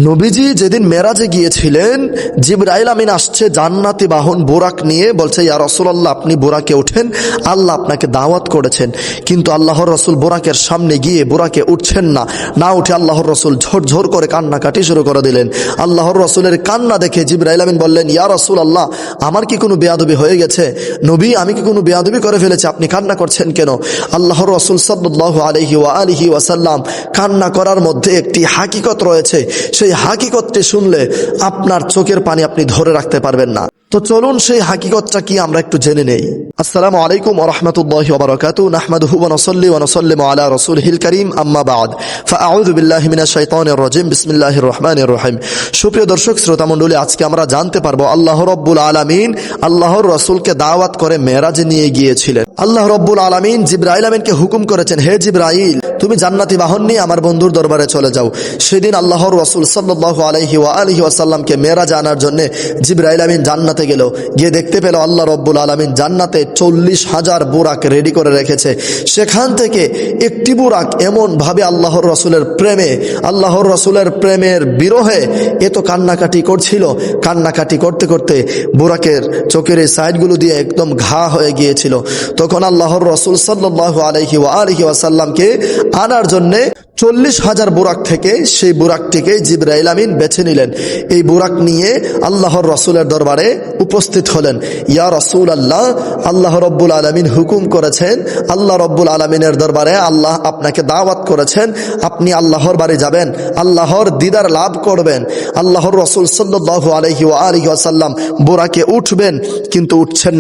নবীজি যেদিন মেরাজে গিয়েছিলেন, জিবরাইল আমিন আসছে জান্নাতি বাহন বোরাক নিয়ে, বলছে ইয়া রাসূলুল্লাহ আপনি বোরাকে ওঠেন, আল্লাহ আপনাকে দাওয়াত করেছেন। কিন্তু আল্লাহর রাসূল বোরাকের সামনে গিয়ে বোরাকে উঠছেন না উঠে আল্লাহর রাসূল ঝরঝর করে কান্নাকাটি শুরু করে দিলেন। আল্লাহর রাসূলের কান্না দেখে জিবরাইল আমিন বললেন, ইয়া রাসূলুল্লাহ আমার কি কোনো বেয়াদবি হয়ে গেছে? নবী আমি কি কোনো বেয়াদবি করে ফেলেছি? আপনি কান্না করছেন কেন? আল্লাহর রাসূল সাল্লাল্লাহু আলাইহি ওয়া আলিহি ওয়াসাল্লাম কান্না করার মধ্যে একটি হাকিকত রয়েছে, সেই হাকিকতটি শুনলে আপনার চোখের পানি আপনি ধরে রাখতে পারবেন না। তো চলুন সেই হাকিকতটা কি আমরা একটু জেনে নেই। আসসালামু আলাইকুম ওয়া রাহমাতুল্লাহি ওয়া বারাকাতুহু, নাহমাদুহু ওয়া নুসাল্লি ওয়া নুসাল্লিমু আলা রাসূলিহিল কারীম, আম্মা বা'দ, ফাআউযু বিল্লাহি মিনাশ শাইতানির রাজীম, বিসমিল্লাহির রহমানির রহিম। সুপ্রিয় দর্শক শ্রোতা মণ্ডলী, আজকে আমরা জানতে পারবো আল্লাহ রাব্বুল আলামিন আল্লাহর রাসূলকে দাওয়াত করে মেরাজে নিয়ে গিয়েছিলেন। আল্লাহ রাব্বুল আলামিন জিবরাইল আমিনকে হুকুম করেছেন, হে জিবরাইল তুমি জান্নাতি বাহন নিয়ে আমার বন্ধুর দরবারে চলে যাও। সেদিন আল্লাহর রাসূল সাল্লাল্লাহু আলাইহি ওয়া আলিহি ওয়াসাল্লামকে মেরাজে আনার জন্য জিবরাইল আমিন জান্নাতে গেল। গিয়ে দেখতে পেল আল্লাহ রাব্বুল আলামিন জান্নাতে 40,000 বুরাক রেডি করে রেখেছে। সেখান থেকে একটি বুরাক এমন ভাবে আল্লাহর রাসূলের প্রেমে, আল্লাহর রাসূলের প্রেমের বিরহে এত কান্নাকাটি করছিল। কান্নাকাটি করতে করতে বুরাকের চোখের এই সাইডগুলো দিয়ে একদম ঘা হয়ে গিয়েছিল। তখন আল্লাহর রাসূল সাল্লাল্লাহু আলাইহি ওয়া আলিহি ওয়াসাল্লামকে আনার জন্যে 40,000 বুরাক থেকে সেই বুরাকটিকে জিবরাইল আমিন বেছে নিলেন। এই বুরাক নিয়ে আল্লাহর রাসূলের দরবারে উপস্থিত হলেন। ইয়া রাসূলুল্লাহ আল্লাহ রাব্বুল আলামিন হুকুম করেছেন, আল্লাহ রাব্বুল আলামিনের দরবারে আল্লাহ আপনাকে দাওয়াত করেছেন, আপনি আল্লাহর বাড়ি যাবেন, আল্লাহর দিদার লাভ করবেন। আল্লাহর রাসূল সাল্লাল্লাহু আলাইহি ওয়া আলিহি ওয়াসাল্লাম বুরাকে উঠবেন, কিন্তু উঠছেন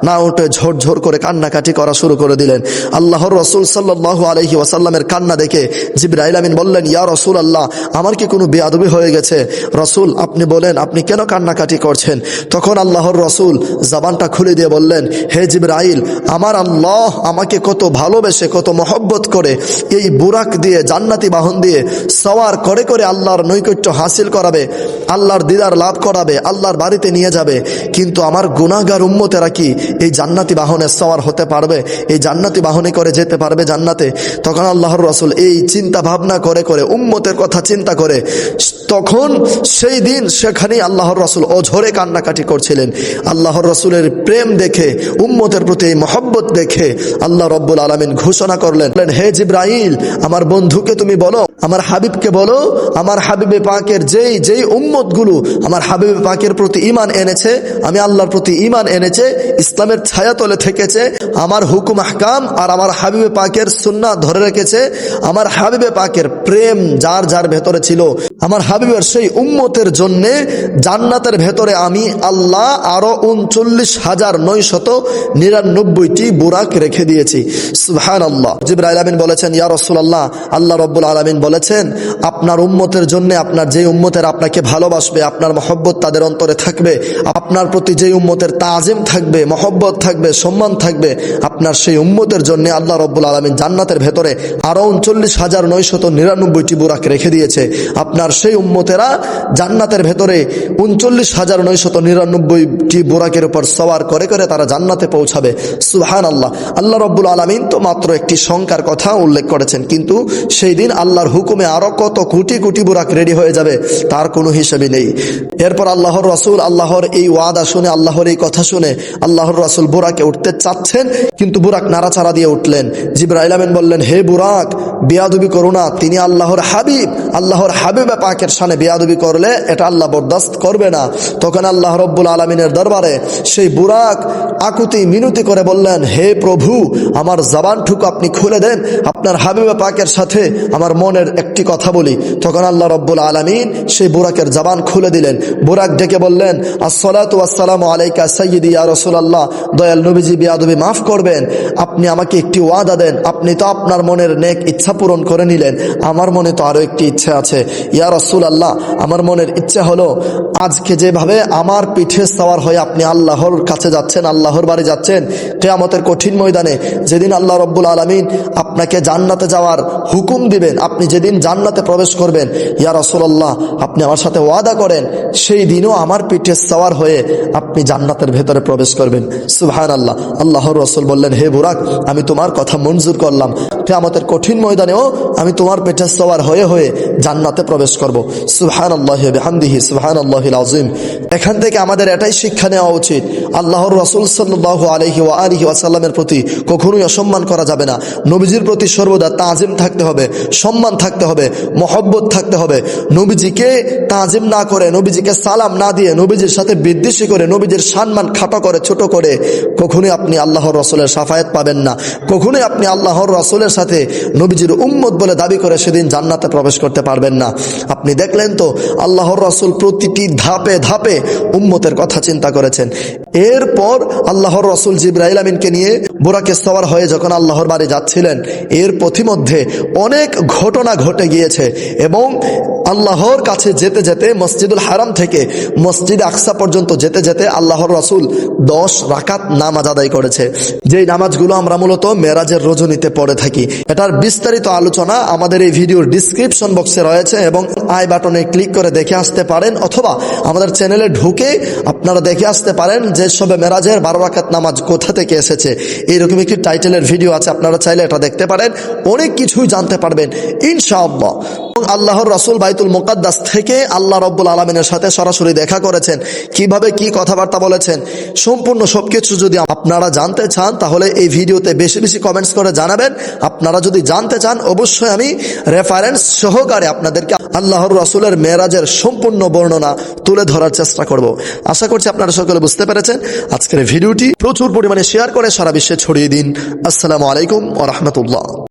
না উঠে ঝরঝর করে কান্নাকাটি করা শুরু করে দিলেন। আল্লাহর রাসূল সাল্লাল্লাহু আলাইহি ওয়াসাল্লামের কান্না দেখে জিবরাইল আমিন বললেন, ইয়া রাসূলুল্লাহ আমার কি কোনো বেয়াদবি হয়ে গেছে? রাসূল আপনি বলেন, আপনি কেন কান্নাকাটি করছেন? তখন আল্লাহর রাসূল জবানটা খুলে দিয়ে বললেন, হে জিবরাইল আমার আল্লাহ আমাকে কত ভালোবেসে, কত মহব্বত করে এই বুরাক দিয়ে, জান্নাতি বাহন দিয়ে সওয়ার করে করে আল্লাহর নৈকট্য হাসিল করাবে, আল্লাহর দিদার লাভ করাবে, আল্লাহর বাড়িতে নিয়ে যাবে। কিন্তু আমার গুনাহগার উম্মতেরা কি এই জান্নাতি বাহনে সওয়ার হতে পারবে? এই জান্নাতি বাহনে করে যেতে পারবে জান্নাতে? তখন আল্লাহর রাসূল এই চিন্তা ভাবনা করে করে, উম্মতের কথা চিন্তা করে, তখন সেই দিন সেখানেই আল্লাহর রাসূল অঝরে কান্নাকাটি করছিলেন। আল্লাহর রাসূলের প্রেম দেখে, উম্মতের প্রতি মহব্বত দেখে আল্লাহ রাব্বুল আলামিন ঘোষণা করলেন, হে জিবরাইল আমার বন্ধুকে তুমি বলো, আমার হাবিবকে বলো, আমার হাবিবে পাকের যেই উম্মতগুলো আমার হাবিবে পাকের প্রতি ঈমান এনেছে, আমি আল্লাহর প্রতি ঈমান এনেছে, ইসলামের ছায়াতলে থেকেছে, আমার হুকুম আহকাম আর আমার হাবিবে পাকের সুন্নাহ ধরে রেখেছে, আমার হাবিবে পাকের প্রেম যার যার ভেতরে ছিল, আমার হাবিবের সেই উম্মতের জন্য জান্নাতের ভেতরে আমি আল্লাহ আরো 39,999টি বুরাক রেখে দিয়েছি। সুবহানাল্লাহ। জিবরাইল আমিন বলেছেন, ইয়া রাসূলুল্লাহ আল্লাহ রাব্বুল আলামিন বলেছেন আপনার উম্মতের জন্য, আপনার যে উম্মতের আপনাকে ভালোবাসবে, আপনার মহব্বত তাদের অন্তরে থাকবে, আপনার প্রতি যে উম্মতের তাজিম থাকবে, মহব্বত থাকবে, সম্মান থাকবে, আপনার সেই উম্মতের জন্য আল্লাহ রাব্বুল আলামিন জান্নাতের ভেতরে আরো 39,999টি বুরাক রেখে দিয়েছে। আপনার সেই উম্মতেরা জান্নাতের ভেতরে 39,999টি বুরাকের উপর সওয়ার করে করে তারা জান্নাতে পৌঁছাবে। সুবহানাল্লাহ। আল্লাহ রাব্বুল আলামিন তো মাত্র একটি সংখ্যার কথা উল্লেখ করেছেন, কিন্তু সেই দিন আল্লাহর হুকুমে আরো কত কোটি কোটি বুরাক রেডি হয়ে যাবে তার কোনো হিসাবই নেই। এরপর আল্লাহর রাসূল আল্লাহর এই ওয়াদা শুনে, আল্লাহর এই কথা শুনে আল্লাহর রাসূল বুরাকে উঠতে চাচ্ছেন, কিন্তু বুরাক নাড়াচাড়া দিয়ে উঠলেন। জিবরাইল আমিন বললেন, হে বুরাক বেয়াদবি করো না, তিনি আল্লাহর হাবিব, আল্লাহর হাবিবে পাকের শানে বেয়াদবি করলে এটা আল্লাহ বরদাস্ত করবে না। তখন আল্লাহ রাব্বুল আলামিনের দরবারে সেই বুরাক আকুতি মিনতি করে বললেন, হে প্রভু আমার জবানটুকু আপনি খুলে দেন, আপনার হাবিবে পাকের সাথে আমার মনের একটি কথা বলি। তখন আল্লাহ রাব্বুল আলামিন সেই বুরাকের জবান খুলে দিলেন। বুরাক ডেকে বললেন, আসসালাতু ওয়াসসালামু আলাইকা সাইয়্যিদি ইয়া রাসূলুল্লাহ, দয়াল নবীজি বেয়াদবি মাফ করবেন, আপনি আমাকে একটি ওয়াদা দেন, আপনি তো আপনার মনের নেক ইচ্ছা পূরণ করে নিলেন, আমার মনে তো আরো একটি ইচ্ছা আছে। ইয়া রাসূলুল্লাহ আমার মনের ইচ্ছা হলো আজকে যেভাবে আমার পিঠে সওয়ার হয়ে আপনি আল্লাহর কাছে যাচ্ছেন, আল্লাহর বাড়ি যাচ্ছেন, কিয়ামতের কঠিন ময়দানে যেদিন আল্লাহ রাব্বুল আলামিন আপনাকে জান্নাতে যাওয়ার হুকুম দিবেন, আপনি যেদিন জান্নাতে প্রবেশ করবেন, ইয়া রাসূলুল্লাহ আপনি আমার সাথে ওয়াদা করেন সেই দিনও আমার পিঠে সওয়ার হয়ে আপনি জান্নাতের ভেতরে প্রবেশ করবেন। সুবহানাল্লাহ। আল্লাহর রাসূল বললেন, হে বুরাক আমি তোমার কথা মঞ্জুর করলাম, কিয়ামতের কঠিন ময়দানে ময়দানেও আমি তোমার পেটে সওয়ার হয়ে হয়ে জান্নাতে প্রবেশ করব। সুবহানাল্লাহি ওয়া বিহামদিহি সুবহানাল্লাহিল আযীম। এখান থেকে আমাদের এটাই শিক্ষা নেওয়া উচিত, আল্লাহর রাসূল সাল্লাল্লাহু আলাইহি ওয়া আলিহি ওয়াসাল্লামের প্রতি কখনোই অসম্মান করা যাবে না। নবীজির প্রতি সর্বদা তাজিম থাকতে হবে, সম্মান থাকতে হবে, মহব্বত থাকতে হবে। নবীজিকে তাজিম না করে, নবীজিকে সালাম না দিয়ে, নবীজির সাথে বিদ্বেষী করে, নবীজির সম্মান খাটো করে, ছোট করে কখনোই আপনি আল্লাহর রাসূলের শাফায়াত পাবেন না। কখনোই আপনি আল্লাহর রাসূলের সাথে নবীজির উম্মত বলে দাবি করে সেদিন জান্নাতে প্রবেশ করতে পারবেন না। আপনি দেখলেন তো আল্লাহর রাসূল প্রতিটি ধাপে ধাপে উম্মতের কথা চিন্তা করেছেন। এরপর আল্লাহর রাসূল জিবরাইল আমিনকে নিয়ে বুরাকে সওয়ার হয়ে যখন আল্লাহর বাড়ি যাচ্ছিলেন, এর পথিমধ্যে অনেক ঘটনা ঘটে গিয়েছে এবং আল্লাহর কাছে যেতে যেতে মসজিদুল হারাম থেকে মসজিদ আকসা পর্যন্ত যেতে যেতে আল্লাহর রাসূল 10 রাকাত নামাজ আদায় করেছে, যেই নামাজগুলো আমরা মূলত মেরাজের রজনীতে পড়ে থাকি। এটার বিস্তারিত আলোচনা আমাদের এই ভিডিওর ডিসক্রিপশন বক্সে রয়েছে এবং আই বাটনে ক্লিক করে দেখে আসতে পারেন, অথবা আমাদের চ্যানেলে ঢুকে আপনারা দেখে আসতে পারেন যে সবে মেরাজের 12 রাকাত নামাজ কোথা থেকে এসেছে। এইরকম একটি টাইটেলের ভিডিও আছে, আপনারা চাইলে এটা দেখতে পারেন, অনেক কিছুই জানতে পারবেন ইনশাআল্লাহ। আল্লাহর রাসূল বাইতুল মুকাদ্দাস থেকে আল্লাহ রাব্বুল আলামিনের সাথে সরাসরি দেখা করেছেন, কিভাবে কি কথাবার্তা বলেছেন, সম্পূর্ণ সবকিছু যদি আপনারা জানতে চান তাহলে এই ভিডিওতে বেশি বেশি কমেন্টস করে জানাবেন। আপনারা যদি জানতে চান অবশ্যই আমি রেফারেন্স সহকারে আপনাদেরকে আল্লাহর রাসূলের মেরাজের সম্পূর্ণ বর্ণনা তুলে ধরার চেষ্টা করব। আশা করছি আপনারা সকলে বুঝতে পেরেছেন। আজকের ভিডিওটি প্রচুর পরিমাণে শেয়ার করে সারা বিশ্বে ছড়িয়ে দিন। আসসালামু আলাইকুম ওয়া রাহমাতুল্লাহ।